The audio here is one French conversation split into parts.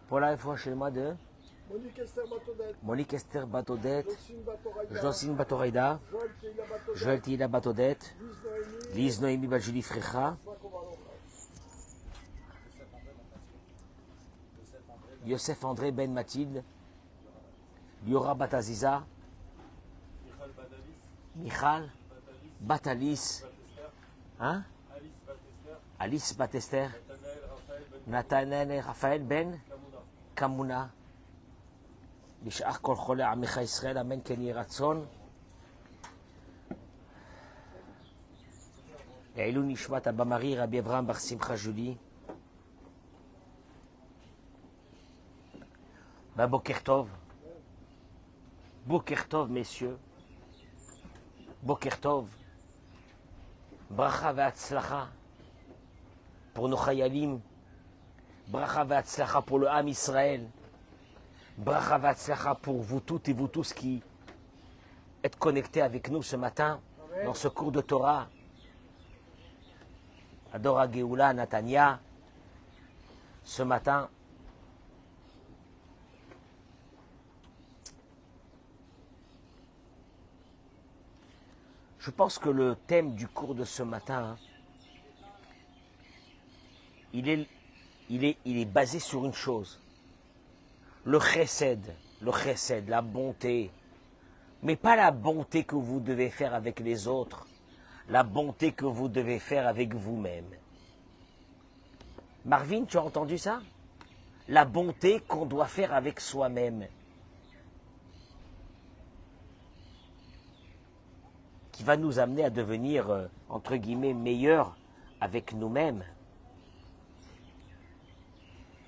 Pour la fois chez moi de Monique Esther Batodet, Monique Esther Batodet, Jocelyne Batoraïda, Jocelyne Batoraïda, Joël Teila Batodet, Joël Tila Batodet, Lise Noémie, Lise Noémie Baljuli Frecha, François Kovalov. Yosef André Ben Mathilde, Liora Bataziza, Michal Batalis, hein? Alice Batester, Nathanaël et Raphaël Ben Kamuna, Bishach Kol Chole Amicha Israël, Amen Ken Yeh Ratzon, Leilou Nishmat Abba Marie, Rabbi Abraham Bar Simcha Julie, Boker Tov, Boker Tov, messieurs, Boker Tov, Bracha ve'atzlacha pour nos chayalim, Bracha ve'atzlacha pour le Ham Israël, Bracha ve'atzlacha pour vous toutes et vous tous qui êtes connectés avec nous ce matin dans ce cours de Torah. Adora Geoula Natania, ce matin, je pense que le thème du cours de ce matin, il est basé sur une chose. Le chesed, la bonté. Mais pas la bonté que vous devez faire avec les autres, la bonté que vous devez faire avec vous-même. Marvin, tu as entendu ça? La bonté qu'on doit faire avec soi-même. Qui va nous amener à devenir, entre guillemets, meilleurs avec nous-mêmes.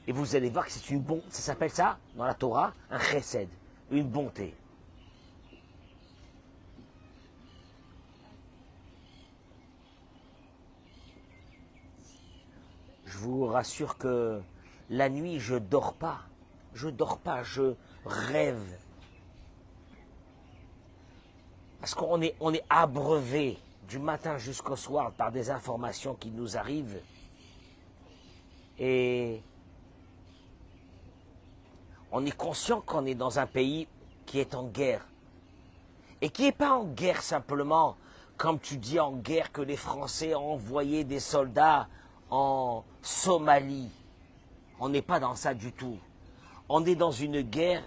Et vous allez voir que c'est une bonté, ça s'appelle ça, dans la Torah, un chesed, une bonté. Je vous rassure que la nuit, je dors pas, je rêve. Parce qu'on est abreuvé du matin jusqu'au soir par des informations qui nous arrivent. Et on est conscient qu'on est dans un pays qui est en guerre. Et qui n'est pas en guerre simplement, comme tu dis, en guerre que les Français ont envoyé des soldats en Somalie. On n'est pas dans ça du tout. On est dans une guerre,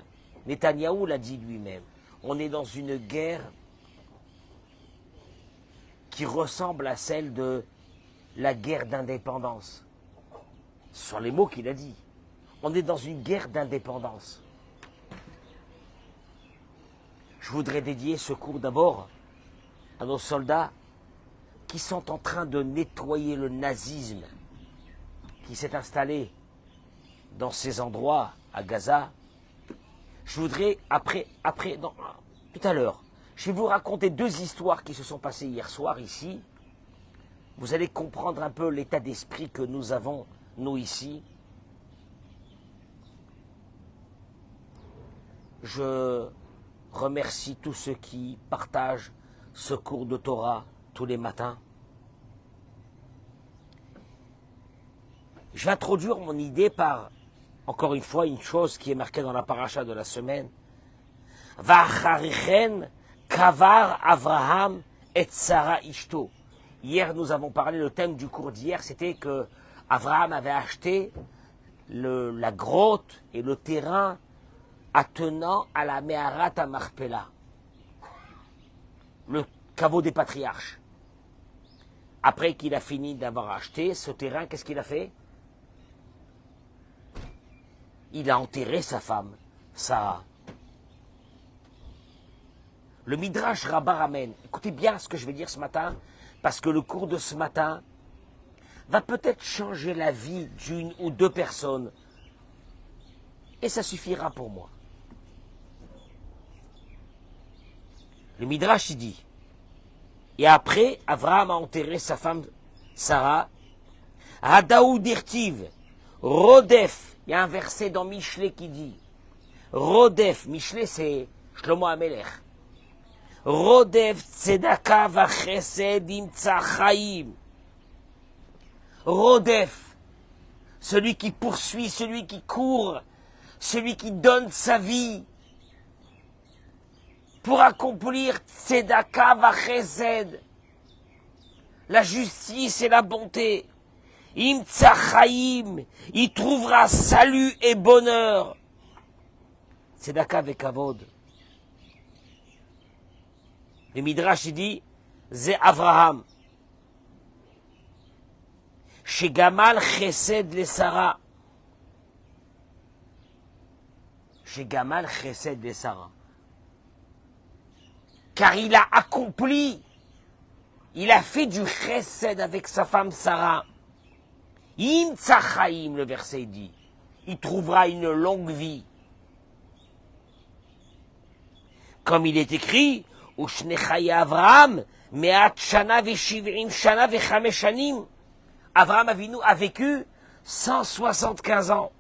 Netanyahou l'a dit lui-même, on est dans une guerre qui ressemble à celle de la guerre d'indépendance. Ce sont les mots qu'il a dit. On est dans une guerre d'indépendance. Je voudrais dédier ce cours d'abord à nos soldats qui sont en train de nettoyer le nazisme qui s'est installé dans ces endroits à Gaza. Je voudrais, tout à l'heure, je vais vous raconter deux histoires qui se sont passées hier soir ici. Vous allez comprendre un peu l'état d'esprit que nous avons, nous ici. Je remercie tous ceux qui partagent ce cours de Torah tous les matins. Je vais introduire mon idée par, encore une fois, une chose qui est marquée dans la paracha de la semaine. Va'acharichen kavar Avraham et Sarah ishto. Hier, nous avons parlé, le thème du cours d'hier, c'était que Avraham avait acheté la grotte et le terrain attenant à la Meharat Marpella, le caveau des patriarches. Après qu'il a fini d'avoir acheté ce terrain, qu'est-ce qu'il a fait? Il a enterré sa femme, Sarah. Le Midrash Rabbah ramène, écoutez bien ce que je vais dire ce matin, parce que le cours de ce matin va peut-être changer la vie d'une ou deux personnes, et ça suffira pour moi. Le Midrash il dit, et après, Avraham a enterré sa femme Sarah, Hadaou dirtiv, Rodef, il y a un verset dans Michelet qui dit, Rodef, Michelet c'est Shlomo Amelech, Rodef tzedaka vachesed imtsa chaim. Rodef, celui qui poursuit, celui qui court celui qui donne sa vie pour accomplir tzedaka vachesed, la justice et la bonté. Im tzachaim, il trouvera salut et bonheur. Tzedaka avec avod. Le Midrash il dit, c'est Avraham. Chez Gamal chesed le Sarah. Chez Gamal chesed le Sarah. Car il a accompli, il a fait du chesed avec sa femme Sarah. Im tzachaim, le verset dit, il trouvera une longue vie. Comme il est écrit, Ushnechai Avraham, me'at shana ve'shiv'im shana ve'chamesh shanim. Avraham Avinu a vécu 175 ans.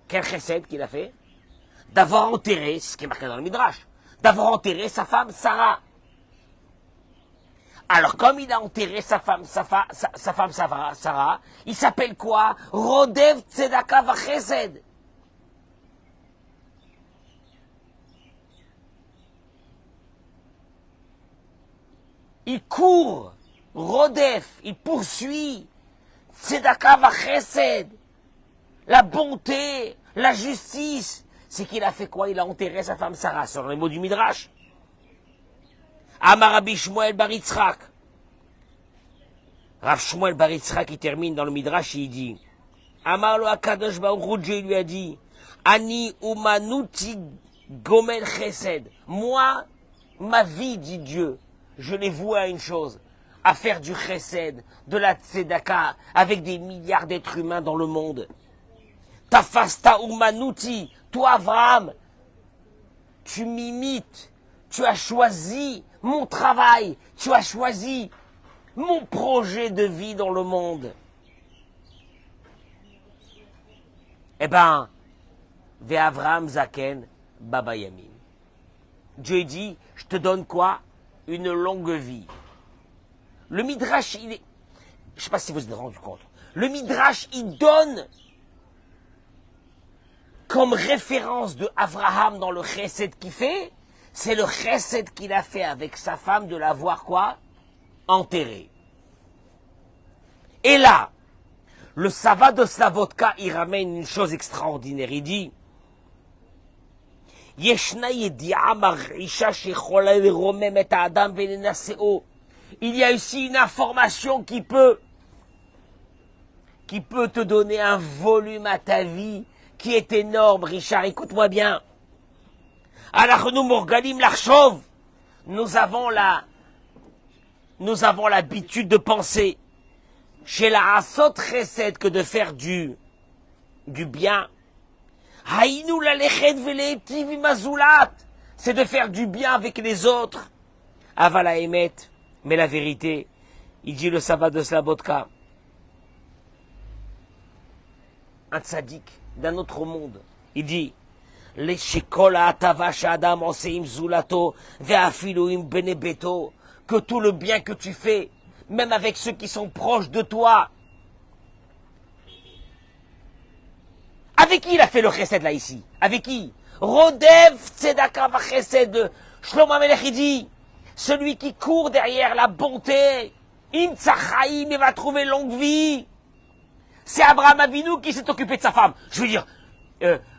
Quel chesed qu'il a fait? D'avoir enterré, c'est ce qui est marqué dans le Midrash, d'avoir enterré sa femme Sarah. Alors, comme il a enterré sa femme Sarah, il s'appelle quoi? Rodev Tzedaka Vachesed. Il court, Rodef, il poursuit Tzedaka Vachesed. La bonté, la justice. C'est qu'il a fait quoi? Il a enterré sa femme Sarah, sur les mots du Midrash. Amar Rabbi Shmuel bar Yitzchak. Rav Shmuel bar Yitzchak, il termine dans le Midrash et il dit, Amar lo Akadosh Baruch Hu, Dieu lui a dit, Ani umanuti gomel chesed. Moi, ma vie, dit Dieu, je l'ai vouée à une chose, à faire du chesed, de la tzedaka, avec des milliards d'êtres humains dans le monde. Tafasta umanuti, toi Avraham, tu m'imites, tu as choisi mon travail, tu as choisi mon projet de vie dans le monde. Eh ben, Ve'Avraham Zaken Baba Yamin. Dieu dit, je te donne quoi? Une longue vie. Le Midrash, il est... Je ne sais pas si vous vous êtes rendu compte. Le Midrash, il donne comme référence de Avraham dans le chesed qu'il fait, c'est le chesed qu'il a fait avec sa femme de l'avoir quoi? Enterré. Et là, le Sava de Slavotka, il ramène une chose extraordinaire. Il dit, Yeshna yedi'a mar'isha shechola leromem et ha'adam ve'lenaseo. Il y a ici une information qui peut te donner un volume à ta vie qui est énorme, Richard, écoute-moi bien. Alachnu morgalim l'archov. Nous avons l'habitude de penser chez la asot chesed que de faire du bien. Haïnou la leched ve'le'etiv imazulat. C'est de faire du bien avec les autres. Avala emet. Mais la vérité, il dit le sabbat de Slabotka. Un tzaddik d'un autre monde. Il dit, les shekola atava shadam oseim zulato ve'afiluim benebeto, que tout le bien que tu fais, même avec ceux qui sont proches de toi. Avec qui il a fait le chesed là ici? Avec qui? Rodev tzedaka vachesed. Shlomo HaMelech il dit, celui qui court derrière la bonté, im tzachaim, il va trouver longue vie. C'est Abraham Avinu qui s'est occupé de sa femme. Je veux dire,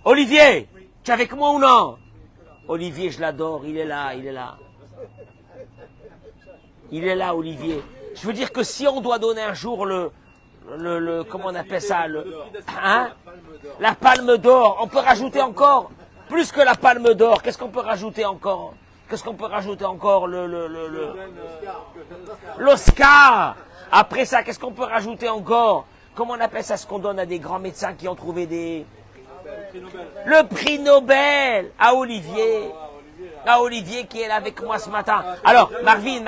Olivier, tu es avec moi ou non? Olivier, je l'adore, il est là. Il est là, Olivier. Je veux dire que si on doit donner un jour comment on appelle ça, la palme d'or, on peut rajouter encore, plus que la palme d'or, qu'est-ce qu'on peut rajouter encore? L'Oscar. Après ça, qu'est-ce qu'on peut rajouter encore? Comment on appelle ça, ce qu'on donne à des grands médecins qui ont trouvé le prix Nobel à Olivier. À Olivier qui est là avec moi ce matin. Alors, Marvin,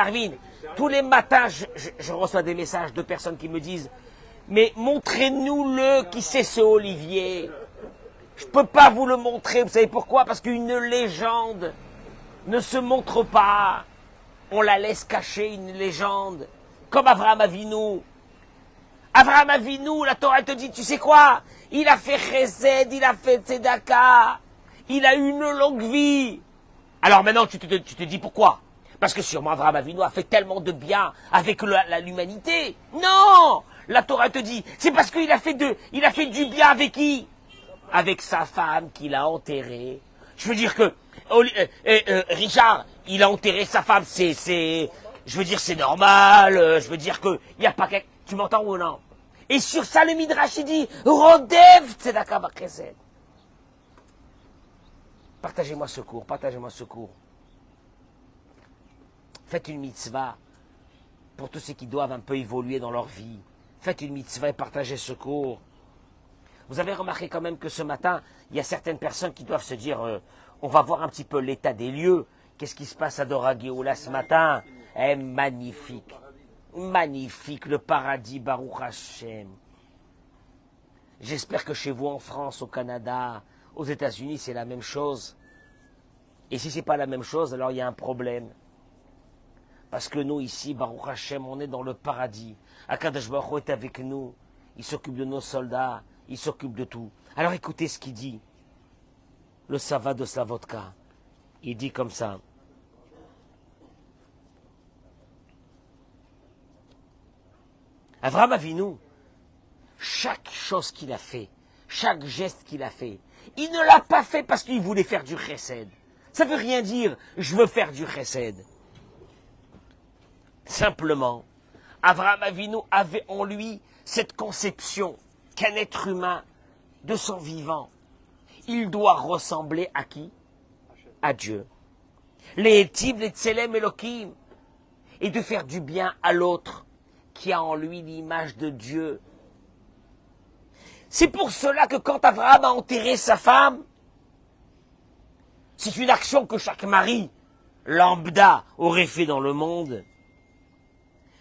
tous les matins, je reçois des messages de personnes qui me disent, mais montrez-nous qui c'est ce Olivier. Je ne peux pas vous le montrer, vous savez pourquoi? Parce qu'une légende ne se montre pas. On la laisse cacher, une légende. Comme Avraham Avinu. Abraham Avinu, la Torah te dit, tu sais quoi? Il a fait chesed, il a fait tzedaka, il a eu une longue vie. Alors maintenant, tu te dis pourquoi? Parce que sûrement Abraham Avinu a fait tellement de bien avec l'humanité. Non! La Torah te dit, c'est parce qu'il a fait du bien avec qui? Avec sa femme qu'il a enterrée. Je veux dire que Richard, il a enterré sa femme, je veux dire c'est normal, je veux dire que il y a pas quelque... Tu m'entends ou non? Et sur ça le Midrash il dit Rodev tzedaka b'chesed. Partagez-moi ce cours, partagez-moi ce cours. Faites une mitzvah pour tous ceux qui doivent un peu évoluer dans leur vie. Faites une mitzvah et partagez ce cours. Vous avez remarqué quand même que ce matin, il y a certaines personnes qui doivent se dire, on va voir un petit peu l'état des lieux. Qu'est-ce qui se passe à Dora Géoula ce matin? Eh, magnifique. Magnifique, le paradis, Baruch Hashem. J'espère que chez vous en France, au Canada, aux États-Unis, c'est la même chose. Et si c'est pas la même chose, alors il y a un problème. Parce que nous, ici, Baruch Hashem, on est dans le paradis. Akadosh Baruch Hu est avec nous. Il s'occupe de nos soldats. Il s'occupe de tout. Alors écoutez ce qu'il dit. Le Sava de Slavotka. Il dit comme ça. Avraham Avinu, chaque chose qu'il a fait, chaque geste qu'il a fait, il ne l'a pas fait parce qu'il voulait faire du chesed. Ça veut rien dire, je veux faire du chesed. Simplement, Avraham Avinu avait en lui cette conception qu'un être humain, de son vivant, il doit ressembler à qui? À Dieu. Les Etiv, les Tselem Elohim, et de faire du bien à l'autre qui a en lui l'image de Dieu. C'est pour cela que quand Abraham a enterré sa femme, c'est une action que chaque mari lambda aurait fait dans le monde.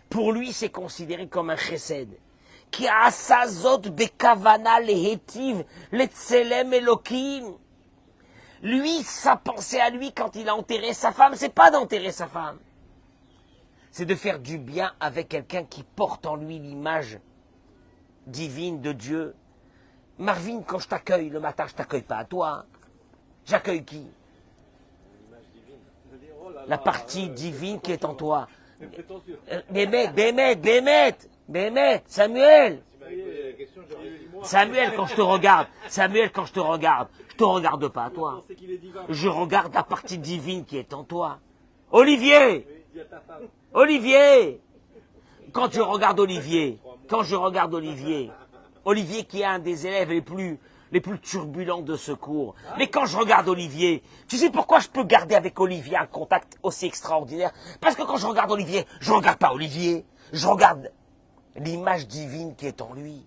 Pour lui, c'est considéré comme un chesed. Qui a asazot bekavana lehetiv letzelem elokim. Lui, sa pensée à lui quand il a enterré sa femme, c'est pas d'enterrer sa femme. C'est de faire du bien avec quelqu'un qui porte en lui l'image divine de Dieu. Marvin, quand je t'accueille le matin, je t'accueille pas à toi. J'accueille qui? La partie divine qui est en toi. Bémet, Samuel, quand je te regarde, je te regarde pas à toi. Je regarde la partie divine qui est en toi. Olivier, quand je regarde Olivier, Olivier qui est un des élèves les plus turbulents de ce cours. Mais quand je regarde Olivier, tu sais pourquoi je peux garder avec Olivier un contact aussi extraordinaire? Parce que quand je regarde Olivier, je regarde pas Olivier, je regarde l'image divine qui est en lui.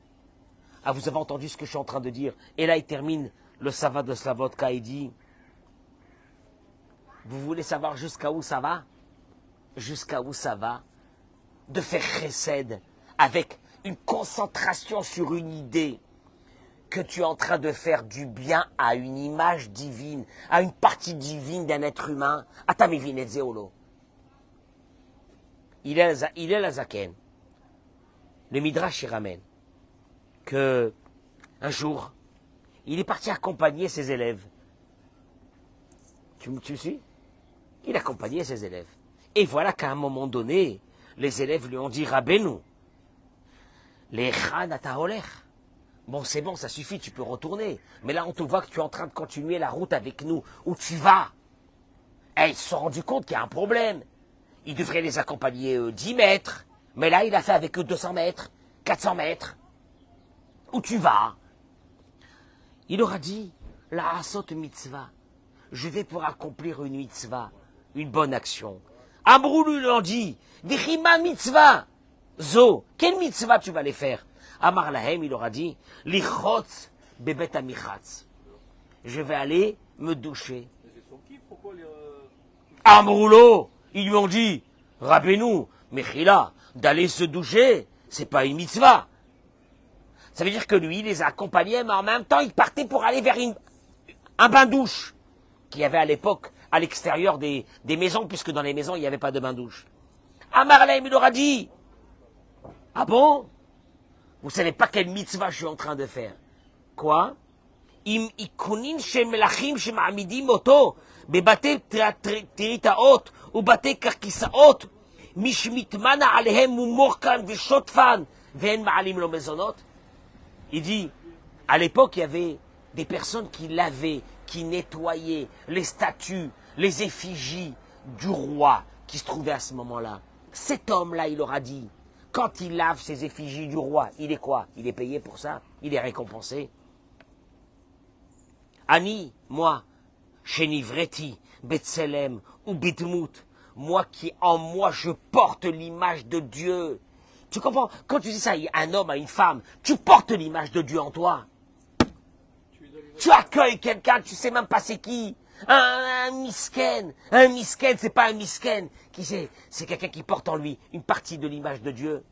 Ah, vous avez entendu ce que je suis en train de dire? Et là, il termine le Sava de Slavotka et dit, vous voulez savoir jusqu'à où ça va? Jusqu'à où ça va? De faire chesed avec une concentration sur une idée que tu es en train de faire du bien à une image divine, à une partie divine d'un être humain. Atamivin Zeolo. Il est la Zaken. Le Midrash y ramène que un jour, il est parti accompagner ses élèves. Tu me suis? Il accompagnait ses élèves. Et voilà qu'à un moment donné, les élèves lui ont dit, Rabbeinu, les Khan Ataoler. Bon, c'est bon, ça suffit, tu peux retourner. Mais là, on te voit que tu es en train de continuer la route avec nous. Où tu vas? Et ils se sont rendus compte qu'il y a un problème. Il devrait les accompagner 10 mètres. Mais là, il a fait avec eux 200 mètres, 400 mètres. Où tu vas? Il leur a dit, la asot mitzvah. Je vais pour accomplir une mitzvah, une bonne action. Amrou lui leur dit, Vichima mitzvah. Zo, quelle mitzvah tu vas aller faire? Amar Lahem, il leur a dit, Lichotz bebet amichatz. Je vais aller me doucher. Amroulo, ils lui ont dit, Rabbeinu, Mechila, d'aller se doucher, c'est pas une mitzvah. Ça veut dire que lui, il les accompagnait, mais en même temps, il partait pour aller vers un bain-douche, qu'il y avait à l'époque à l'extérieur des maisons, puisque dans les maisons, il n'y avait pas de bain-douche. Amar Lahem, il leur a dit, ah bon? Vous savez pas quelle mitzvah je suis en train de faire. Quoi? Im ikunin shemelachim shema'amidim oto bebate tiritaot ou bate karkisaot mishmitmana alehem umorkan veshotfan ve'en ma'alim lo mezonot. Il dit, à l'époque, il y avait des personnes qui lavaient, qui nettoyaient les statues, les effigies du roi qui se trouvait à ce moment-là. Cet homme-là, il leur a dit, quand il lave ces effigies du roi, il est quoi? Il est payé pour ça? Il est récompensé? Ani, moi, Shenivreti, Betselem ou Bitmut, moi qui en moi je porte l'image de Dieu. Tu comprends? Quand tu dis ça à un homme, à une femme, tu portes l'image de Dieu en toi. Tu accueilles quelqu'un, tu sais même pas c'est qui. Un misken. Un misken, c'est pas un misken. Qui c'est quelqu'un qui porte en lui une partie de l'image de Dieu.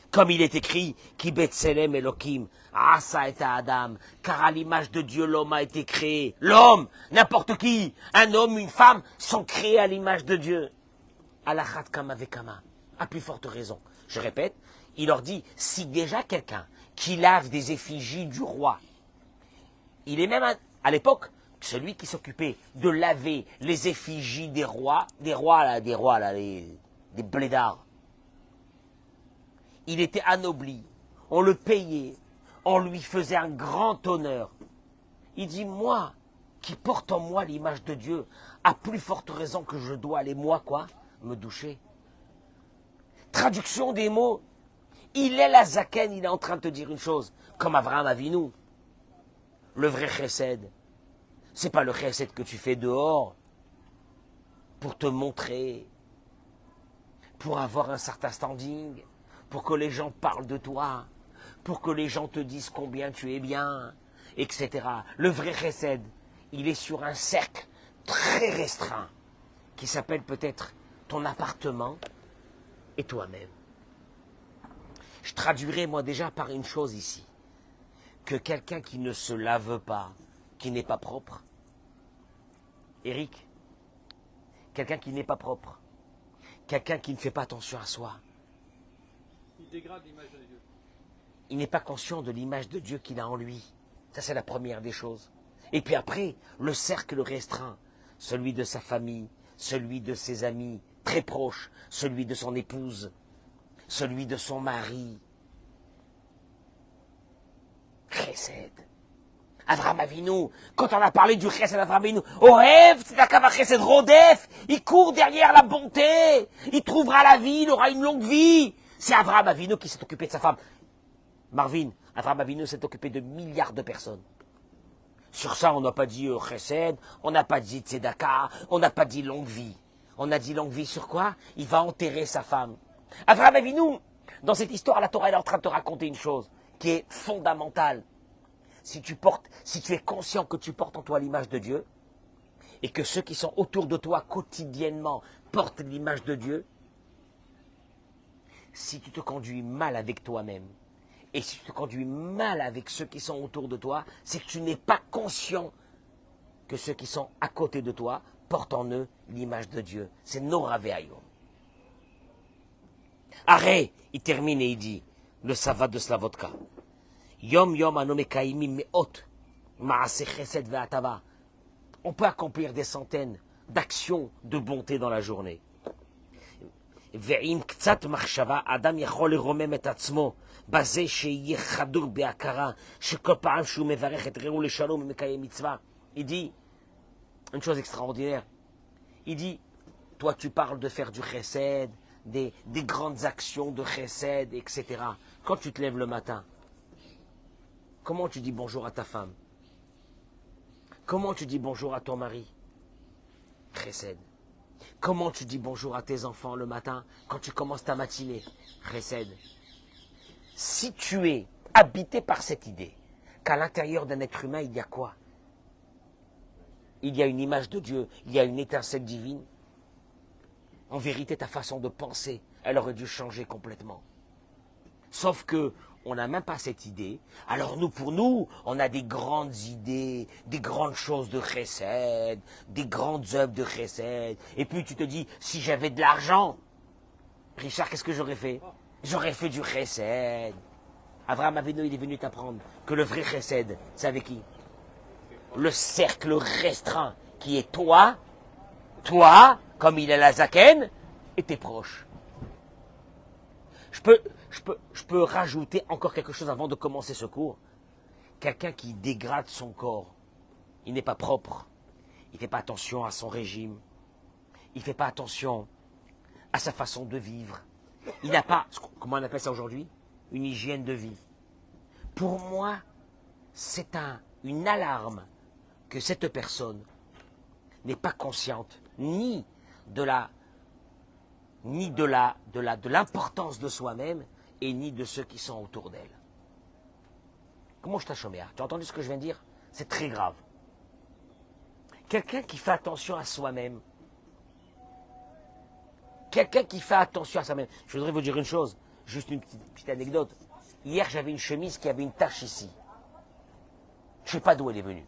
Comme il est écrit, Ki Betselem Elokim, Asa et Adam, car à l'image de Dieu l'homme a été créé. L'homme, n'importe qui, un homme, une femme, sont créés à l'image de Dieu. Alachat kama vekama, à plus forte raison. Je répète, il leur dit, si déjà quelqu'un qui lave des effigies du roi, il est même, à l'époque, celui qui s'occupait de laver les effigies des rois, des blédards. Il était anobli, on le payait, on lui faisait un grand honneur. Il dit, moi, qui porte en moi l'image de Dieu, à plus forte raison que je dois aller, moi, quoi, me doucher. Traduction des mots, il est la zaken, il est en train de te dire une chose, comme Abraham Avinu. Le vrai chesed, c'est pas le chesed que tu fais dehors, pour te montrer, pour avoir un certain standing, pour que les gens parlent de toi, pour que les gens te disent combien tu es bien, etc. Le vrai chesed, il est sur un cercle très restreint, qui s'appelle peut-être ton appartement et toi-même. Je traduirai moi déjà par une chose ici, que quelqu'un qui ne se lave pas, qui n'est pas propre, Eric, quelqu'un qui n'est pas propre, quelqu'un qui ne fait pas attention à soi, il dégrade l'image de Dieu. Il n'est pas conscient de l'image de Dieu qu'il a en lui. Ça, c'est la première des choses. Et puis après, le cercle restreint, celui de sa famille, celui de ses amis très proches, celui de son épouse, celui de son mari. Chesed. Avraham Avinu, quand on a parlé du chesed d'Avraham Avinu, Ohev, c'est un chesed Rodef, il court derrière la bonté, il trouvera la vie, il aura une longue vie. C'est Avraham Avinu qui s'est occupé de sa femme. Marvin, Avraham Avinu s'est occupé de milliards de personnes. Sur ça, on n'a pas dit chesed, on n'a pas dit tzedaka, on n'a pas dit longue vie. On a dit longue vie sur quoi? Il va enterrer sa femme. Avraham Avinu, dans cette histoire, la Torah elle est en train de te raconter une chose qui est fondamentale. Si tu es conscient que tu portes en toi l'image de Dieu, et que ceux qui sont autour de toi quotidiennement portent l'image de Dieu, si tu te conduis mal avec toi-même, et si tu te conduis mal avec ceux qui sont autour de toi, c'est que tu n'es pas conscient que ceux qui sont à côté de toi portent en eux l'image de Dieu. C'est Nora Ve'ayom. Arrête, il termine et il dit, le Savat de Slavotka. Yom Yom Anomekaimi Meot, Maase Chesed Ve'atava. On peut accomplir des centaines d'actions de bonté dans la journée. ועם קצת מחשבה, אדם יכול לרומם את עצמו בזה שיהיה חדור בהכרה שכל פעם שהוא מברך את רעהו לשלום ומקיים מצווה. Il dit une chose extraordinaire. Il dit, toi tu parles de faire du chesed, des grandes actions de chesed, etc. Quand tu te lèves le matin, comment tu dis bonjour à ta femme? Comment tu dis bonjour à ton mari? Chesed. Comment tu dis bonjour à tes enfants le matin quand tu commences ta matinée? Chesed. Si tu es habité par cette idée qu'à l'intérieur d'un être humain, il y a quoi? Il y a une image de Dieu, il y a une étincelle divine. En vérité, ta façon de penser, elle aurait dû changer complètement. Sauf que on n'a même pas cette idée. Alors pour nous, on a des grandes idées, des grandes choses de chesed, des grandes œuvres de chesed. Et puis tu te dis, si j'avais de l'argent, Richard, qu'est-ce que j'aurais fait? J'aurais fait du chesed. Abraham Avinu, il est venu t'apprendre que le vrai chesed, c'est avec qui? Le cercle restreint qui est toi, comme il est la zaken, et tes proches. Je peux rajouter encore quelque chose avant de commencer ce cours. Quelqu'un qui dégrade son corps, il n'est pas propre, il ne fait pas attention à son régime, il ne fait pas attention à sa façon de vivre. Il n'a pas, comment on appelle ça aujourd'hui? Une hygiène de vie. Pour moi, c'est une alarme que cette personne n'est pas consciente ni de l'importance de soi-même et ni de ceux qui sont autour d'elle. Comment je t'achète? Tu as entendu ce que je viens de dire? C'est très grave. Quelqu'un qui fait attention à soi-même. Quelqu'un qui fait attention à soi-même. Je voudrais vous dire une chose, juste une petite anecdote. Hier, j'avais une chemise qui avait une tache ici. Je ne sais pas d'où elle est venue.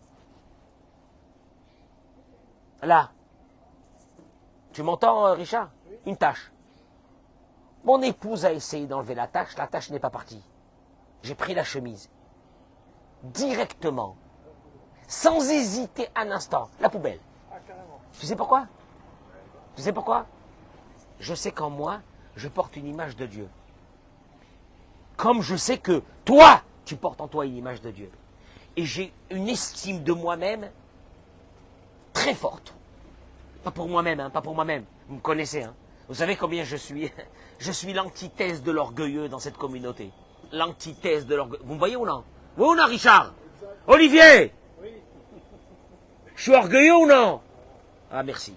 Là. Tu m'entends, Richard? Une tache. Mon épouse a essayé d'enlever la tache n'est pas partie. J'ai pris la chemise. Directement. Sans hésiter un instant. La poubelle. Tu sais pourquoi? Tu sais pourquoi? Je sais qu'en moi, je porte une image de Dieu. Comme je sais que toi, tu portes en toi une image de Dieu. Et j'ai une estime de moi-même très forte. Pas pour moi-même, hein, pas pour moi-même. Vous me connaissez, hein. Vous savez combien je suis? Je suis l'antithèse de l'orgueilleux dans cette communauté. L'antithèse de l'orgueilleux. Vous me voyez ou non? Oui ou non, Richard? Olivier? Oui. Je suis orgueilleux ou non? Ah, merci.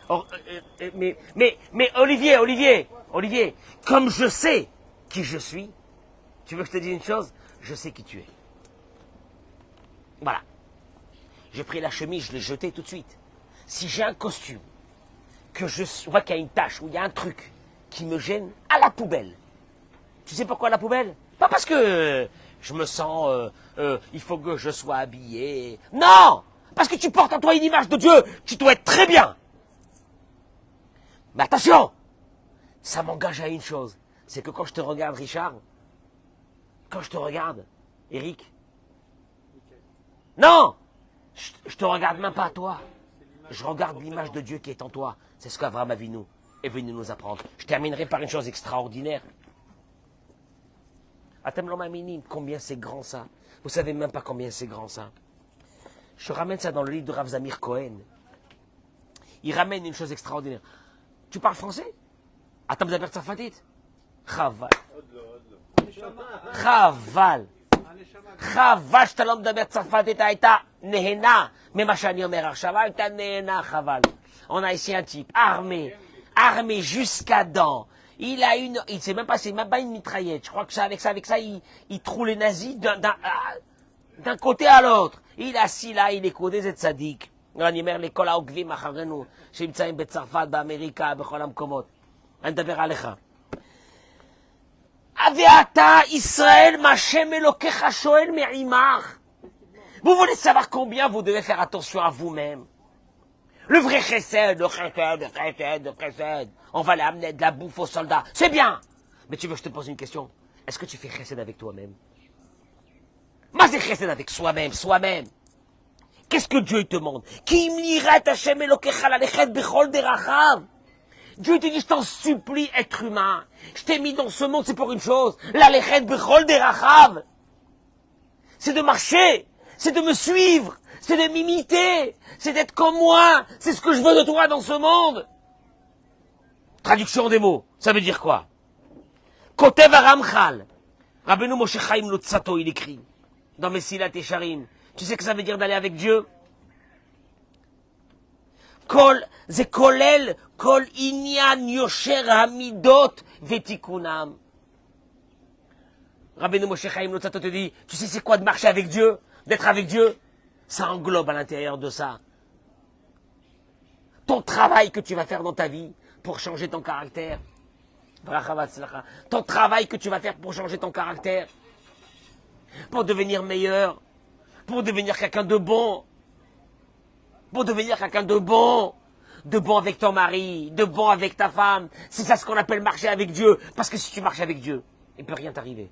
Or, mais Olivier, comme je sais qui je suis, tu veux que je te dise une chose? Je sais qui tu es. Voilà. J'ai pris la chemise, je l'ai jetée tout de suite. Si j'ai un costume, que je vois qu'il y a une tache ou il y a un truc qui me gêne, à la poubelle. Tu sais pourquoi à la poubelle? Pas parce que je me sens, il faut que je sois habillé. Non! Parce que tu portes en toi une image de Dieu, tu dois être très bien. Mais attention! Ça m'engage à une chose. C'est que quand je te regarde, Richard, quand je te regarde, Eric, non! Je te regarde même pas à toi. Je regarde l'image de Dieu qui est en toi. C'est ce qu'Abraham Avinu est venu nous apprendre. Je terminerai par une chose extraordinaire. Atem l'omaminim, combien c'est grand ça. Vous savez même pas combien c'est grand ça. Je ramène ça dans le livre de Rav Zamir Cohen. Il ramène une chose extraordinaire. Tu parles français? Atem Zaber Tsarfatit? Chaval. Chaval. חבל שאתה לא מדבר צרפתית, הייתה נהנה ממה שאני אומר עכשיו, הייתה נהנה חבל. On a ici un type armé jusqu'à dents. Il a une, il sait même pas, c'est même pas une mitraillette. Je crois que ça, avec ça, il trouve les nazis d'un côté à l'autre. Il est assis là, il est codé, c'est tzaddik. אני אומר לכל העוקבים אחרינו, שנמצאים בצרפת, באמריקה, בכל המקומות. אני מדבר עליך. Aveata Israël, Machem Elokecha Shoel Me'imach. Vous voulez savoir combien vous devez faire attention à vous-même? Le vrai chesed, le chesed. On va aller amener de la bouffe aux soldats. C'est bien. Mais tu veux que je te pose une question? Est-ce que tu fais chesed avec toi-même? Moi, c'est chesed avec soi-même. Qu'est-ce que Dieu te demande? Ki imnirat Hashem Elokecha lalechet bechol derachav. Dieu te dit, je t'en supplie, être humain. Je t'ai mis dans ce monde, c'est pour une chose. L'alechet bechol derachav. C'est de marcher. C'est de me suivre. C'est de m'imiter. C'est d'être comme moi. C'est ce que je veux de toi dans ce monde. Traduction des mots. Ça veut dire quoi? Kotev Aramchal. Rabbeinu Moshe Chaim Lutzato, il écrit. Dans Mesilat Yesharim. Tu sais que ça veut dire d'aller avec Dieu? זה כולל כל עניין יושר המידות ותיקונם. Rabbeinu Moshe Chaim Lutzato te dit, tu sais c'est quoi de marcher avec Dieu, d'être avec Dieu? Ça englobe à l'intérieur de ça ton travail que tu vas faire dans ta vie pour changer ton caractère. Ton travail que tu vas faire pour changer ton caractère, pour devenir meilleur, pour devenir quelqu'un de bon. Pour devenir quelqu'un de bon, de bon avec ton mari, de bon avec ta femme. C'est ça ce qu'on appelle marcher avec Dieu. Parce que si tu marches avec Dieu, il ne peut rien t'arriver.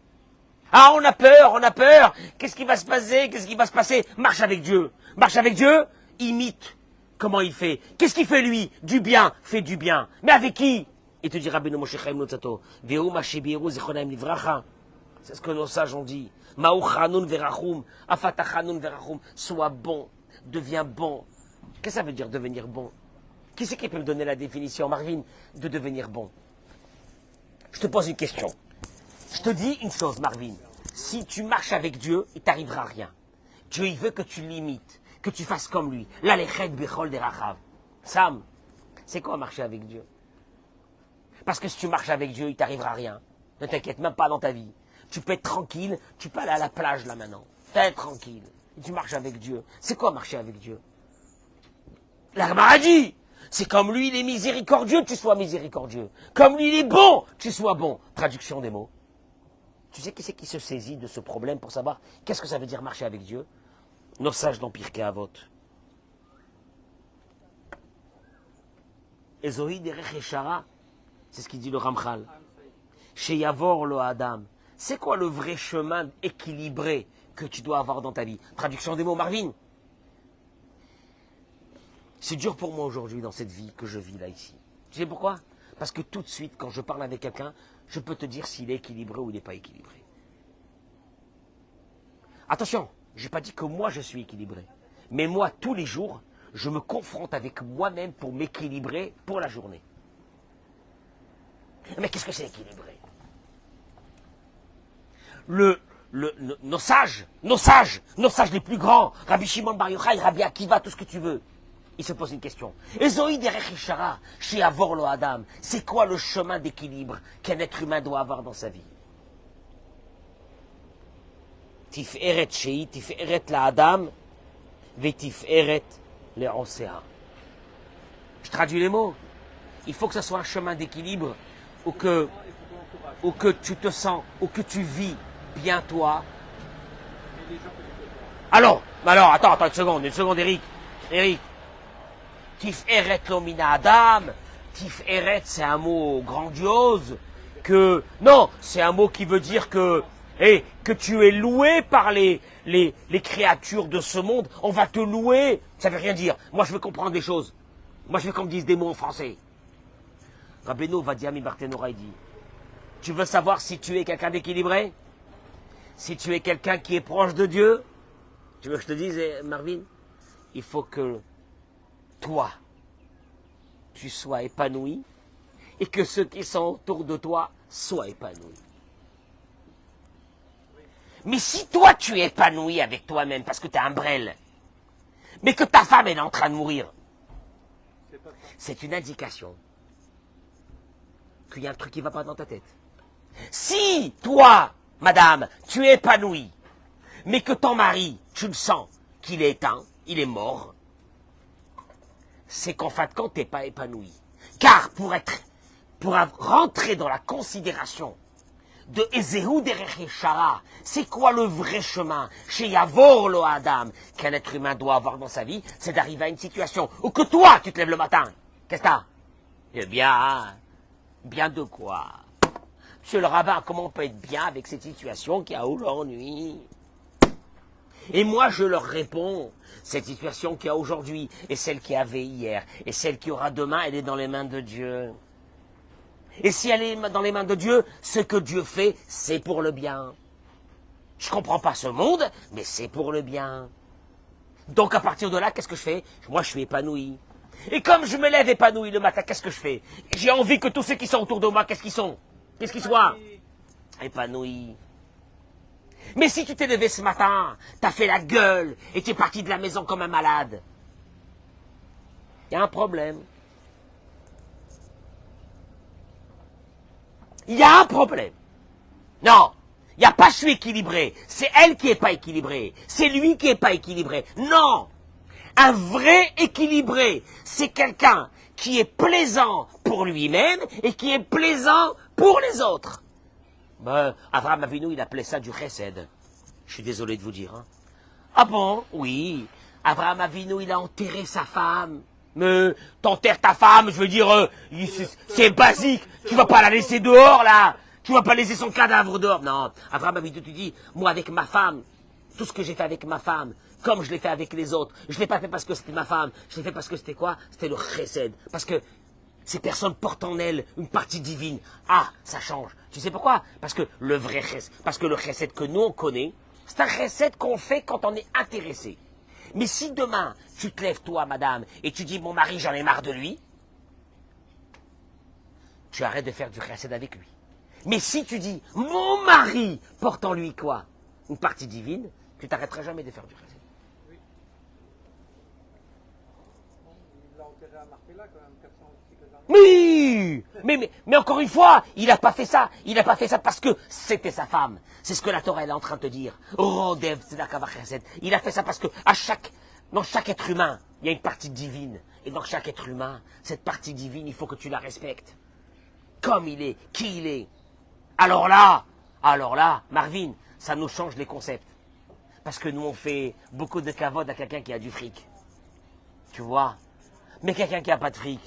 Ah, on a peur, on a peur. Qu'est-ce qui va se passer? Qu'est-ce qui va se passer? Marche avec Dieu. Marche avec Dieu, imite comment il fait. Qu'est-ce qu'il fait lui? Du bien, fait du bien. Mais avec qui? Il te dira, Beno Moshe Chaim Lotzato, Veu Mashibiru Zichronaim Livracha. C'est ce que nos sages ont dit. Maou Chanun Verachum, Afata Chanun Verachum. Sois bon, deviens bon. Qu'est-ce que ça veut dire devenir bon? Qui c'est qui peut me donner la définition, Marvin, de devenir bon? Je te pose une question. Je te dis une chose, Marvin. Si tu marches avec Dieu, il t'arrivera rien. Dieu, il veut que tu l'imites, que tu fasses comme lui. L'alechet bichol derachav. Sam, c'est quoi marcher avec Dieu? Parce que si tu marches avec Dieu, il t'arrivera rien. Ne t'inquiète même pas dans ta vie. Tu peux être tranquille, tu peux aller à la plage là maintenant. Être tranquille. Et tu marches avec Dieu. C'est quoi marcher avec Dieu? La Gemara a dit, c'est comme lui il est miséricordieux, tu sois miséricordieux. Comme lui il est bon, tu sois bon. Traduction des mots. Tu sais qui c'est qui se saisit de ce problème pour savoir qu'est-ce que ça veut dire marcher avec Dieu? Nos sages dans Pirkei Avot. Ezohi derech eshara, c'est ce qu'il dit le Ramchal. Chez Yavor lo Adam. C'est quoi le vrai chemin équilibré que tu dois avoir dans ta vie? Traduction des mots, Marvin. C'est dur pour moi aujourd'hui dans cette vie que je vis là ici. Tu sais pourquoi? Parce que tout de suite, quand je parle avec quelqu'un, je peux te dire s'il est équilibré ou il n'est pas équilibré. Attention, je n'ai pas dit que moi je suis équilibré. Mais moi, tous les jours, je me confronte avec moi-même pour m'équilibrer pour la journée. Mais qu'est-ce que c'est équilibré? Nos sages les plus grands, Rabbi Shimon Bar Yochai, Rabbi Akiva, tout ce que tu veux, ils se posent une question. Ezoï derech ishara, chez Avor lo Adam, c'est quoi le chemin d'équilibre qu'un être humain doit avoir dans sa vie? Tiferet shei, tiferet la Adam, ve tiferet le Osea. Je traduis les mots. Il faut que ce soit un chemin d'équilibre où que tu te sens, où que tu vis bien toi. Alors, attends, une seconde, Eric. Tiferet l'omina Adam. Tiferet, c'est un mot grandiose. Non, c'est un mot qui veut dire que tu es loué par les créatures de ce monde. On va te louer. Ça veut rien dire. Moi, je veux comprendre des choses. Moi, je veux qu'on me dise des mots en français. Rabbeinu Ovadia Mibartenora, il dit, tu veux savoir si tu es quelqu'un d'équilibré? Si tu es quelqu'un qui est proche de Dieu? Tu veux que je te dise, Marvin? Il faut que toi, tu sois épanoui et que ceux qui sont autour de toi soient épanouis. Mais si toi, tu es épanoui avec toi-même parce que tu es un brel, mais que ta femme elle est en train de mourir, c'est une indication qu'il y a un truc qui ne va pas dans ta tête. Si toi, madame, tu es épanouie, mais que ton mari, tu le sens qu'il est éteint, il est mort, c'est qu'en fin de compte, tu n'es pas épanoui. Car pour rentrer dans la considération de Ezehu derech eshara, c'est quoi le vrai chemin chez Yavor lo Adam qu'un être humain doit avoir dans sa vie? C'est d'arriver à une situation où que toi, tu te lèves le matin. Qu'est-ce que t'as? Eh bien, bien de quoi? Monsieur le rabbin, comment on peut être bien avec cette situation qui a aujourd'hui? Et moi, je leur réponds, cette situation qu'il y a aujourd'hui, et celle qu'il y avait hier, et celle qu'il y aura demain, elle est dans les mains de Dieu. Et si elle est dans les mains de Dieu, ce que Dieu fait, c'est pour le bien. Je ne comprends pas ce monde, mais c'est pour le bien. Donc à partir de là, qu'est-ce que je fais? Moi, je suis épanoui. Et comme je me lève épanoui le matin, qu'est-ce que je fais? J'ai envie que tous ceux qui sont autour de moi, qu'est-ce qu'ils sont? Qu'est-ce qu'ils soient? Épanouis. Mais si tu t'es levé ce matin, t'as fait la gueule et tu es parti de la maison comme un malade, il y a un problème. Il y a un problème. Non, il n'y a pas je suis équilibré. C'est elle qui n'est pas équilibrée. C'est lui qui n'est pas équilibré. Non, un vrai équilibré, c'est quelqu'un qui est plaisant pour lui-même et qui est plaisant pour les autres. Avraham Avinu, il appelait ça du chesed. Je suis désolé de vous dire. Hein. Ah bon? Oui. Avraham Avinu, il a enterré sa femme. Mais t'enterres ta femme, je veux dire, c'est basique. Tu vas pas la laisser dehors, là. Tu vas pas laisser son cadavre dehors. Non, Abraham Avinu te dit, moi avec ma femme, tout ce que j'ai fait avec ma femme, comme je l'ai fait avec les autres, je l'ai pas fait parce que c'était ma femme, je l'ai fait parce que c'était quoi? C'était le chesed. Parce que ces personnes portent en elles une partie divine. Ah, ça change. Tu sais pourquoi? Parce que le vrai chesed, parce que le chesed que nous on connaît, c'est un chesed qu'on fait quand on est intéressé. Mais si demain, tu te lèves, toi, madame, et tu dis, mon mari, j'en ai marre de lui, tu arrêtes de faire du chesed avec lui. Mais si tu dis, mon mari porte en lui quoi? Une partie divine, tu t'arrêteras jamais de faire du chesed. Oui. Bon, il l'a enterré à Marpella quand même, 400 quelques années. Oui, mais encore une fois, il n'a pas fait ça. Il n'a pas fait ça parce que c'était sa femme. C'est ce que la Torah elle est en train de te dire. Rodev tzedaka v'chesed. Il a fait ça parce que dans chaque être humain, il y a une partie divine. Et dans chaque être humain, cette partie divine, il faut que tu la respectes. Comme il est, qui il est. Alors là, Marvin, ça nous change les concepts. Parce que nous, on fait beaucoup de kavod à quelqu'un qui a du fric. Tu vois? Mais quelqu'un qui n'a pas de fric,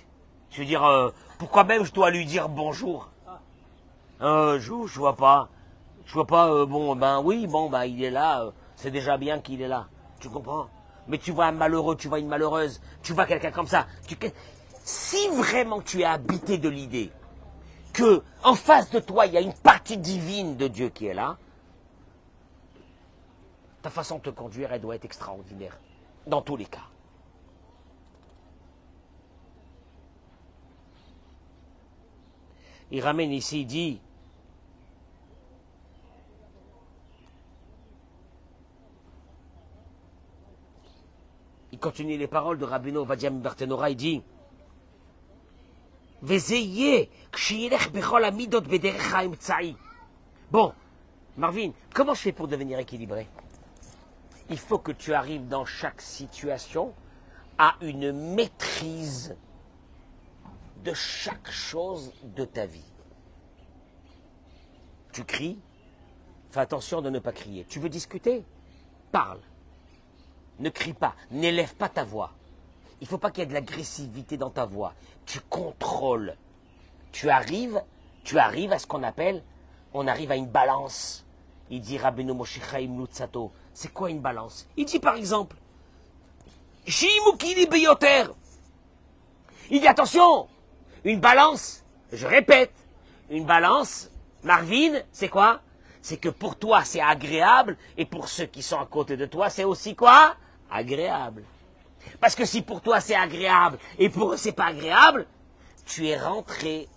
je veux dire, pourquoi même je dois lui dire bonjour? Je vois pas. Je vois pas, il est là, c'est déjà bien qu'il est là. Tu comprends? Mais tu vois un malheureux, tu vois une malheureuse, tu vois quelqu'un comme ça. Si vraiment tu es habité de l'idée que en face de toi, il y a une partie divine de Dieu qui est là, ta façon de te conduire, elle doit être extraordinaire. Dans tous les cas. Il ramène ici, il dit, il continue les paroles de Rabbeinu Ovadia Barthénora, il dit, bon, Marvin, comment je fais pour devenir équilibré? Il faut que tu arrives dans chaque situation à une maîtrise de chaque chose de ta vie. Tu cries, fais attention de ne pas crier. Tu veux discuter? Parle. Ne crie pas, n'élève pas ta voix. Il ne faut pas qu'il y ait de l'agressivité dans ta voix. Tu contrôles. Tu arrives à ce qu'on appelle, on arrive à une balance. Il dit Rabbeinu Moshe Chaim Lutzato. C'est quoi une balance? Il dit par exemple, Shimukili Beyoter. Il dit attention, une balance, je répète, une balance, Marvin, c'est quoi? C'est que pour toi c'est agréable et pour ceux qui sont à côté de toi c'est aussi quoi? Agréable. Parce que si pour toi c'est agréable et pour eux c'est pas agréable, tu es rentré,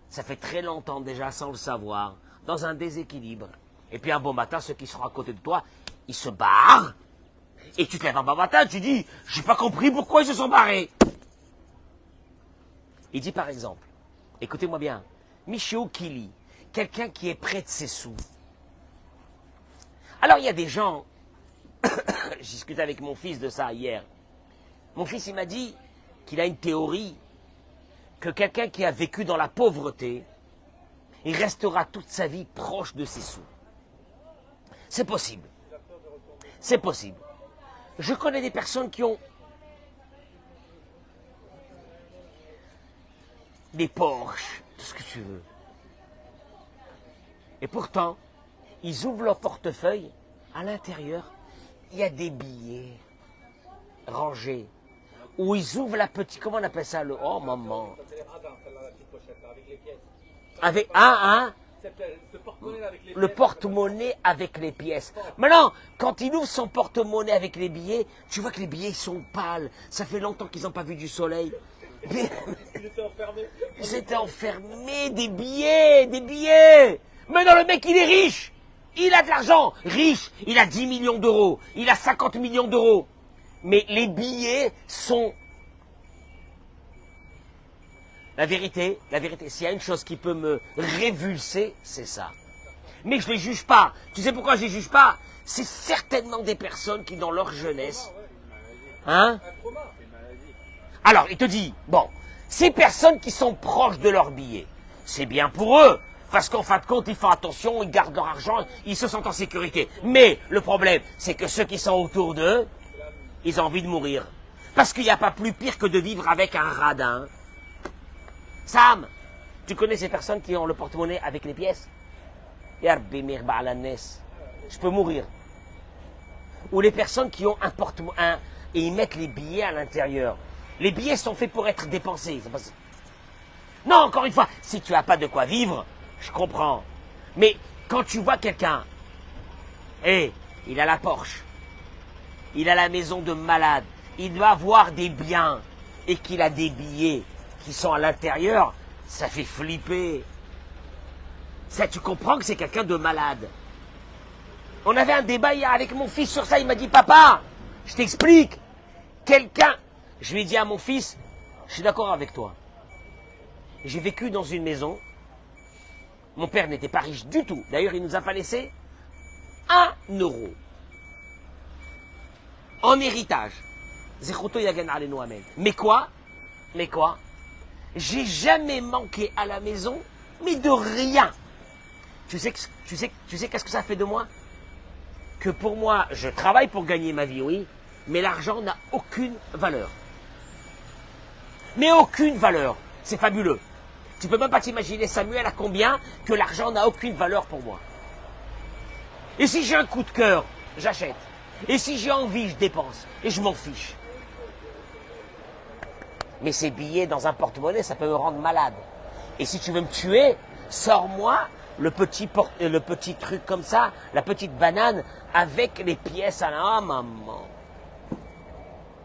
ça fait très longtemps déjà sans le savoir, dans un déséquilibre. Et puis un bon matin, ceux qui seront à côté de toi, ils se barrent. Et tu te lèves un bon matin, tu dis, j'ai pas compris pourquoi ils se sont barrés. Il dit par exemple, écoutez-moi bien, Michio Kili, quelqu'un qui est près de ses sous. Alors il y a des gens, je discutais avec mon fils de ça hier. Mon fils il m'a dit qu'il a une théorie que quelqu'un qui a vécu dans la pauvreté, il restera toute sa vie proche de ses sous. C'est possible. C'est possible. Je connais des personnes qui ont des Porsche, tout ce que tu veux. Et pourtant, ils ouvrent leur portefeuille, à l'intérieur, il y a des billets rangés. Ou ils ouvrent la petite, comment on appelle ça, oh maman. Avec le porte-monnaie avec les pièces. Maintenant, quand il ouvre son porte-monnaie avec les billets, tu vois que les billets sont pâles. Ça fait longtemps qu'ils n'ont pas vu du soleil. Ils étaient enfermés, des billets, des billets. Maintenant, le mec, il est riche. Il a de l'argent. Riche. Il a 10 millions d'euros. Il a 50 millions d'euros. Mais les billets sont... La vérité, s'il y a une chose qui peut me révulser, c'est ça. Mais je ne les juge pas. Tu sais pourquoi je ne les juge pas? C'est certainement des personnes qui, dans leur jeunesse... Hein? Alors, il te dit, bon, ces personnes qui sont proches de leurs billets, c'est bien pour eux. Parce qu'en fin de compte, ils font attention, ils gardent leur argent, ils se sentent en sécurité. Mais le problème, c'est que ceux qui sont autour d'eux, ils ont envie de mourir. Parce qu'il n'y a pas plus pire que de vivre avec un radin. Sam, tu connais ces personnes qui ont le porte-monnaie avec les pièces? Je peux mourir. Ou les personnes qui ont un porte-monnaie et ils mettent les billets à l'intérieur. Les billets sont faits pour être dépensés. Non, encore une fois, si tu n'as pas de quoi vivre, je comprends. Mais quand tu vois quelqu'un, il a la Porsche, il a la maison de malade, il doit avoir des biens et qu'il a des billets qui sont à l'intérieur, ça fait flipper. Ça, tu comprends que c'est quelqu'un de malade. On avait un débat hier avec mon fils sur ça, il m'a dit, papa, je t'explique, quelqu'un, je lui ai dit à mon fils, je suis d'accord avec toi. J'ai vécu dans une maison, mon père n'était pas riche du tout, d'ailleurs il ne nous a pas laissé 1 euro en héritage. Mais quoi? J'ai jamais manqué à la maison, mais de rien. Tu sais qu'est-ce que ça fait de moi? Que pour moi, je travaille pour gagner ma vie, oui, mais l'argent n'a aucune valeur. Mais aucune valeur. C'est fabuleux. Tu peux même pas t'imaginer, Samuel, à combien que l'argent n'a aucune valeur pour moi. Et si j'ai un coup de cœur, j'achète. Et si j'ai envie, je dépense. Et je m'en fiche. Mais ces billets dans un porte-monnaie, ça peut me rendre malade. Et si tu veux me tuer, sors-moi le petit truc comme ça, la petite banane avec les pièces à la... Ah, maman.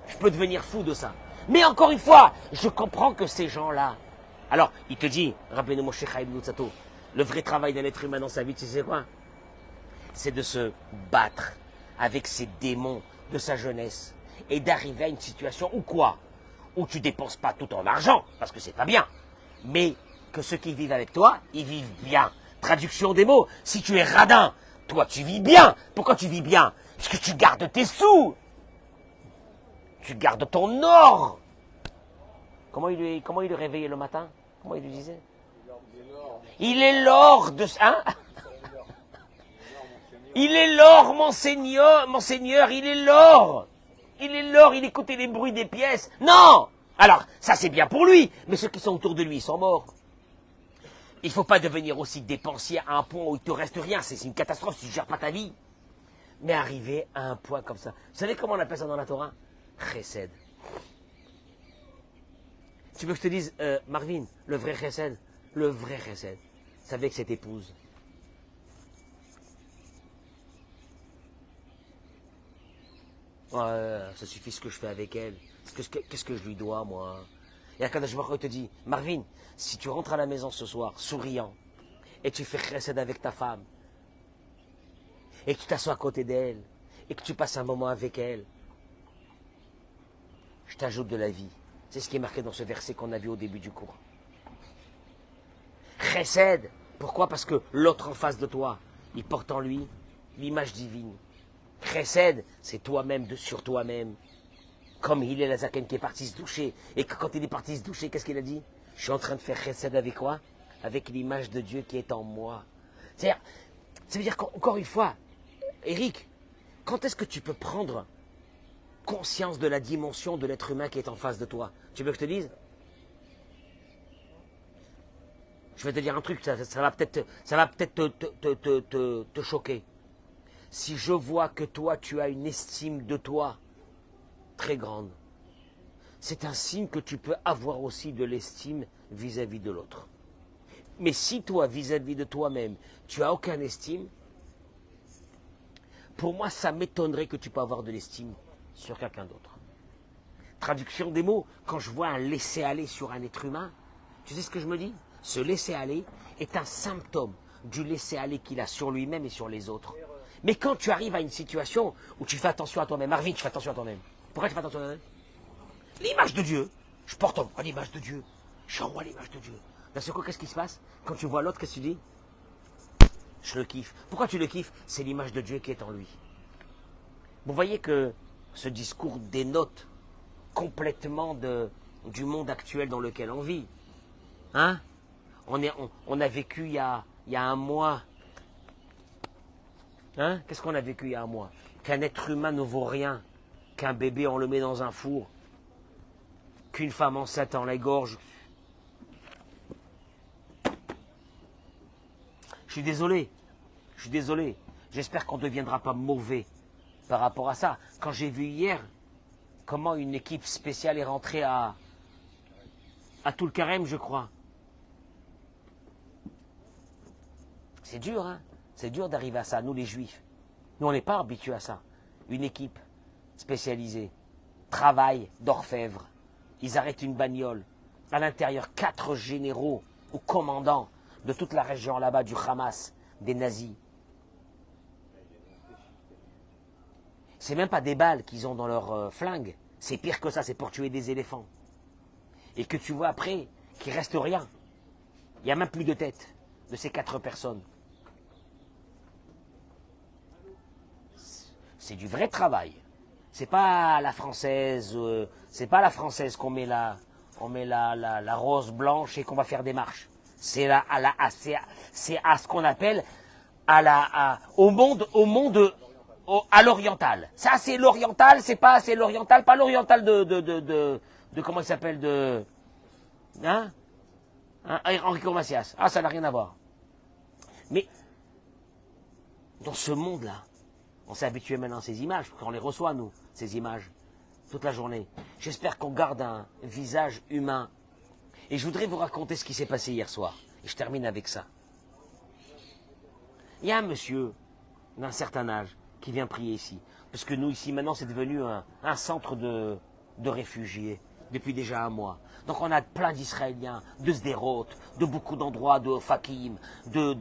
Je peux devenir fou de ça. Mais encore une fois, je comprends que ces gens-là... Alors, il te dit, Rabbeinu Moshe Chaim Luzzatto, le vrai travail d'un être humain dans sa vie, tu sais quoi? C'est de se battre avec ces démons de sa jeunesse et d'arriver à une situation où quoi? Où tu dépenses pas tout en argent, parce que c'est pas bien, mais que ceux qui vivent avec toi, ils vivent bien. Traduction des mots, si tu es radin, toi tu vis bien. Pourquoi tu vis bien? Parce que tu gardes tes sous. Tu gardes ton or. Comment il le réveillait le matin? Comment il lui disait? Il est l'or de... Hein? Il est l'or, monseigneur, il est l'or. Il est l'or, il écoutait les bruits des pièces. Non! Alors, ça c'est bien pour lui, mais ceux qui sont autour de lui, ils sont morts. Il ne faut pas devenir aussi dépensier à un point où il ne te reste rien. C'est une catastrophe si tu ne gères pas ta vie. Mais arriver à un point comme ça. Vous savez comment on appelle ça dans la Torah? Chesed. Tu veux que je te dise, Marvin, le vrai chesed, c'est avec cette épouse. Ça suffit ce que je fais avec elle. Qu'est-ce que je lui dois, moi? Et Akadosh Baruch Hu te dit, Marvin, si tu rentres à la maison ce soir, souriant, et tu fais chesed avec ta femme, et que tu t'assois à côté d'elle, et que tu passes un moment avec elle, je t'ajoute de la vie. C'est ce qui est marqué dans ce verset qu'on a vu au début du cours. Chesed. Pourquoi? Parce que l'autre en face de toi, il porte en lui l'image divine. Chesed, c'est toi-même sur toi-même. Comme Hillel Azaken qui est parti se doucher. Et que quand il est parti se doucher, qu'est-ce qu'il a dit? Je suis en train de faire chesed avec quoi? Avec l'image de Dieu qui est en moi. C'est-à-dire, ça veut dire qu'encore une fois, Eric, quand est-ce que tu peux prendre conscience de la dimension de l'être humain qui est en face de toi? Tu veux que je te dise? Je vais te dire un truc, ça va peut-être te choquer. Si je vois que toi, tu as une estime de toi très grande, c'est un signe que tu peux avoir aussi de l'estime vis-à-vis de l'autre. Mais si toi, vis-à-vis de toi-même, tu n'as aucune estime, pour moi, ça m'étonnerait que tu peux avoir de l'estime sur quelqu'un d'autre. Traduction des mots, quand je vois un laisser-aller sur un être humain, tu sais ce que je me dis? Ce laisser-aller est un symptôme du laisser-aller qu'il a sur lui-même et sur les autres. Mais quand tu arrives à une situation où tu fais attention à toi-même, Marvin, tu fais attention à toi-même. Pourquoi tu fais attention à toi-même? L'image de Dieu. Je porte en moi l'image de Dieu. Je suis en moi l'image de Dieu. D'un seul coup, qu'est-ce qui se passe? Quand tu vois l'autre, qu'est-ce que tu dis? Je le kiffe. Pourquoi tu le kiffes? C'est l'image de Dieu qui est en lui. Vous voyez que ce discours dénote complètement du monde actuel dans lequel on vit. Hein? On a vécu il y a un mois. Hein? Qu'est-ce qu'on a vécu il y a un mois? Qu'un être humain ne vaut rien. Qu'un bébé, on le met dans un four. qu'une femme enceinte en l'égorge. Je suis désolé. J'espère qu'on ne deviendra pas mauvais par rapport à ça. Quand j'ai vu hier comment une équipe spéciale est rentrée à Toul Karem, je crois. C'est dur, hein. C'est dur d'arriver à ça, nous les juifs. Nous, on n'est pas habitués à ça. Une équipe spécialisée, travail d'orfèvre. Ils arrêtent une bagnole. À l'intérieur, 4 généraux ou commandants de toute la région là-bas du Hamas, des nazis. C'est même pas des balles qu'ils ont dans leur flingue. C'est pire que ça, c'est pour tuer des éléphants. Et que tu vois après qu'il ne reste rien. Il n'y a même plus de tête de ces 4 personnes. C'est du vrai travail. C'est pas la française, qu'on met la rose blanche et qu'on va faire des marches. C'est à ce qu'on appelle à l'oriental. Ça c'est l'oriental, c'est l'oriental, pas l'oriental de comment il s'appelle Enrico Macias. Ah, ça n'a rien à voir. Mais dans ce monde-là, on s'est habitué maintenant à ces images, parce qu'on les reçoit, nous, ces images, toute la journée. J'espère qu'on garde un visage humain. Et je voudrais vous raconter ce qui s'est passé hier soir. Et je termine avec ça. Il y a un monsieur d'un certain âge qui vient prier ici. Parce que nous, ici, maintenant, c'est devenu un centre de réfugiés depuis déjà un mois. Donc on a plein d'Israéliens, de Sderot, de beaucoup d'endroits, de Fakim, comment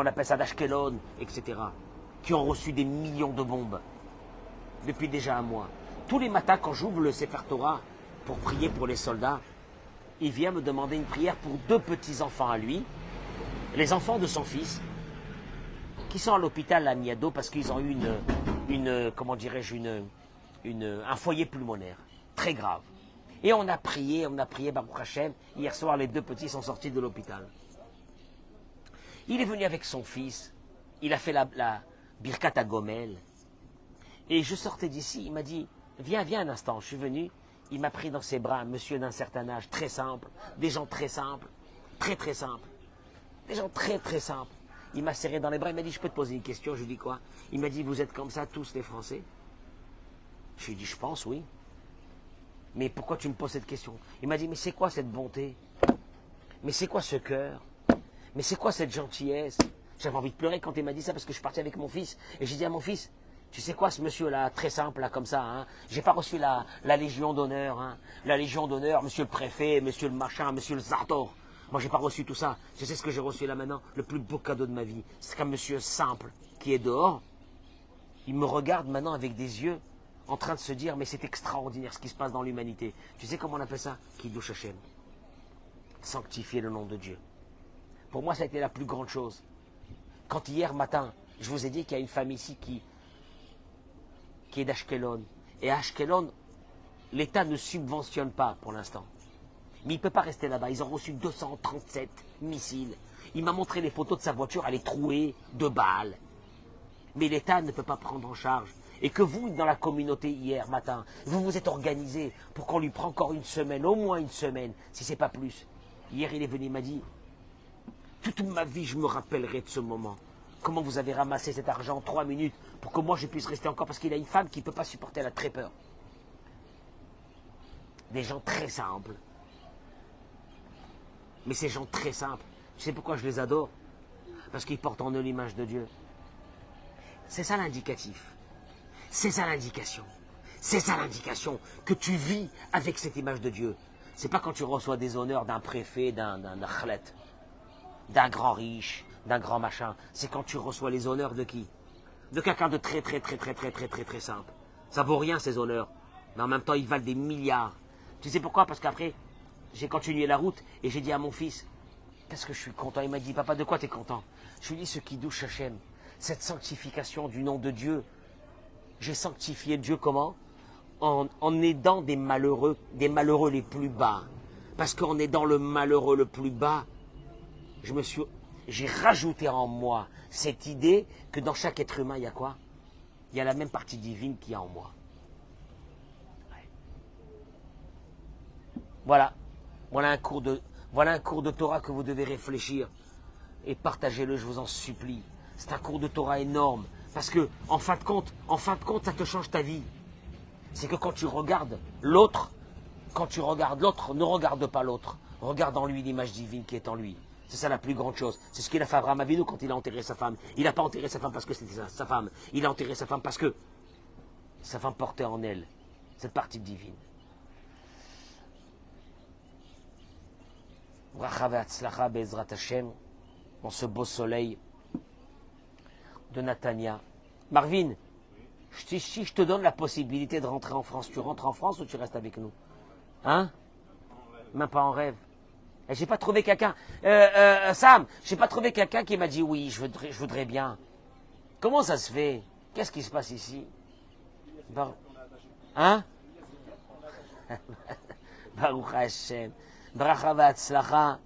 on appelle ça, d'Ashkelon, etc., qui ont reçu des millions de bombes depuis déjà un mois. Tous les matins, quand j'ouvre le Sefer Torah pour prier pour les soldats, il vient me demander une prière pour 2 petits-enfants à lui, les enfants de son fils, qui sont à l'hôpital à Niado parce qu'ils ont eu un foyer pulmonaire très grave. Et on a prié, Baruch Hashem. Hier soir, les 2 petits sont sortis de l'hôpital. Il est venu avec son fils, il a fait la Birkat HaGomel. Et je sortais d'ici, il m'a dit, viens un instant. Je suis venu, il m'a pris dans ses bras, un monsieur d'un certain âge, très simple, des gens très simples, très simples, des gens très simples. Il m'a serré dans les bras, il m'a dit, je peux te poser une question? Je lui ai dit quoi? Il m'a dit, vous êtes comme ça tous les Français? Je lui ai dit, je pense, oui. Mais pourquoi tu me poses cette question? Il m'a dit, mais c'est quoi cette bonté? Mais c'est quoi ce cœur? Mais c'est quoi cette gentillesse? J'avais envie de pleurer quand il m'a dit ça parce que je suis parti avec mon fils. Et j'ai dit à mon fils, tu sais quoi ce monsieur-là, très simple, là, comme ça, hein? J'ai pas reçu la Légion d'honneur, hein? La Légion d'honneur, monsieur le préfet, monsieur le machin, monsieur le Zartor. Moi, j'ai pas reçu tout ça. Tu sais ce que j'ai reçu là maintenant? Le plus beau cadeau de ma vie. C'est qu'un monsieur simple qui est dehors. Il me regarde maintenant avec des yeux en train de se dire, mais c'est extraordinaire ce qui se passe dans l'humanité. Tu sais comment on appelle ça? Kiddush Hashem. Sanctifier le nom de Dieu. Pour moi, ça a été la plus grande chose. Quand hier matin, je vous ai dit qu'il y a une famille ici qui est d'Ashkelon. Et à Ashkelon, l'État ne subventionne pas pour l'instant. Mais il ne peut pas rester là-bas. Ils ont reçu 237 missiles. Il m'a montré les photos de sa voiture, elle est trouée de balles. Mais l'État ne peut pas prendre en charge. Et que vous, dans la communauté, hier matin, vous vous êtes organisé pour qu'on lui prenne encore une semaine, au moins une semaine, si ce n'est pas plus. Hier, il est venu, il m'a dit, toute ma vie, je me rappellerai de ce moment. Comment vous avez ramassé cet argent en 3 minutes pour que moi, je puisse rester encore, parce qu'il a une femme qui ne peut pas supporter, elle a très peur. Des gens très simples. Mais ces gens très simples, tu sais pourquoi je les adore? Parce qu'ils portent en eux l'image de Dieu. C'est ça l'indicatif. C'est ça l'indication. C'est ça l'indication que tu vis avec cette image de Dieu. C'est pas quand tu reçois des honneurs d'un préfet, d'un khlet, d'un grand riche, d'un grand machin. C'est quand tu reçois les honneurs de qui? De quelqu'un de très simple. Ça vaut rien ces honneurs. Mais en même temps, ils valent des milliards. Tu sais pourquoi? Parce qu'après, j'ai continué la route et j'ai dit à mon fils, qu'est-ce que je suis content? Il m'a dit, papa, de quoi tu es content? Je lui ai dit, ce Kiddush Hashem, cette sanctification du nom de Dieu. J'ai sanctifié Dieu comment? En aidant des malheureux les plus bas. Parce qu'en aidant le malheureux le plus bas, j'ai rajouté en moi cette idée que dans chaque être humain, il y a quoi? Il y a la même partie divine qu'il y a en moi. Ouais. Voilà. Voilà un cours de Torah que vous devez réfléchir et partagez-le, je vous en supplie. C'est un cours de Torah énorme. Parce que, en fin de compte, ça te change ta vie. C'est que quand tu regardes l'autre, ne regarde pas l'autre. Regarde en lui l'image divine qui est en lui. C'est ça la plus grande chose. C'est ce qu'il a fait Abraham Avinu quand il a enterré sa femme. Il n'a pas enterré sa femme parce que c'était sa femme. Il a enterré sa femme parce que sa femme portait en elle cette partie divine. Bracha ve'atzlacha be'ezrat Hashem, dans ce beau soleil de Natania. Marvin, si je te donne la possibilité de rentrer en France, tu rentres en France ou tu restes avec nous? Hein? Même pas en rêve. Et j'ai pas trouvé quelqu'un. Sam, j'ai pas trouvé quelqu'un qui m'a dit oui, je voudrais bien. Comment ça se fait? Qu'est-ce qui se passe ici? Hein? Baruch Hashem. Bracha v'atzlacha.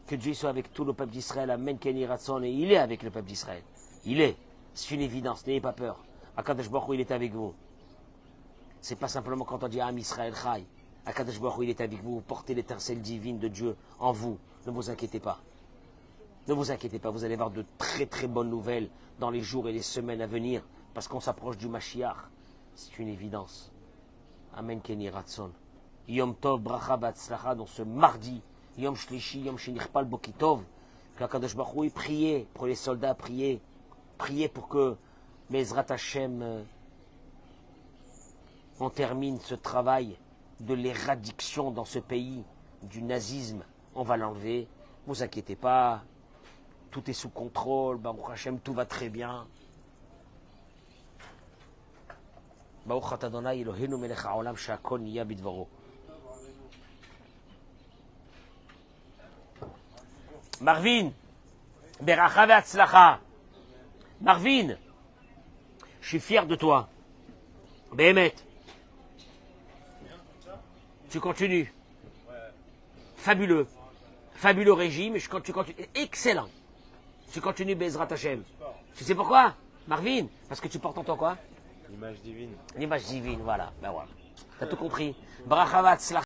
Que Dieu soit avec tout le peuple d'Israël. Amen, Ken Yireh Ratzon. Et il est avec le peuple d'Israël. Il est. C'est une évidence. N'ayez pas peur. Akadosh Baruch Hu, il est avec vous. C'est pas simplement quand on dit Am Israël Chai. Akadosh Baruch Hu, il est avec vous. Vous portez l'étincelle divine de Dieu en vous. Ne vous inquiétez pas. Ne vous inquiétez pas. Vous allez avoir de très très bonnes nouvelles dans les jours et les semaines à venir. Parce qu'on s'approche du Mashiach. C'est une évidence. Amen, Ken Yireh Ratzon. Yom Tov, Bracha Batzlacha, dans ce mardi, Yom Shlishi, Yom Shenirpal Bokitov, que Akadosh Baruch Hu, priez pour les soldats, priez pour que Bezrat Hashem, on termine ce travail de l'éradiction dans ce pays du nazisme. On va l'enlever, ne vous inquiétez pas, tout est sous contrôle, Baruch Hashem, tout va très bien. Baruch Ata Adonai Eloheinu melech haolam she'akol niya bidvaro. Marvin, Beracha ve'atzlacha. Marvin, je suis fier de toi. Béhémet. Tu continues. Fabuleux. Fabuleux régime. Tu continues. Excellent. Tu continues Bezrat Hashem. Tu sais pourquoi, Marvin? Parce que tu portes en toi quoi? L'image divine. L'image divine, voilà. Ben voilà. T'as tout compris. Bracha ve'atzlacha.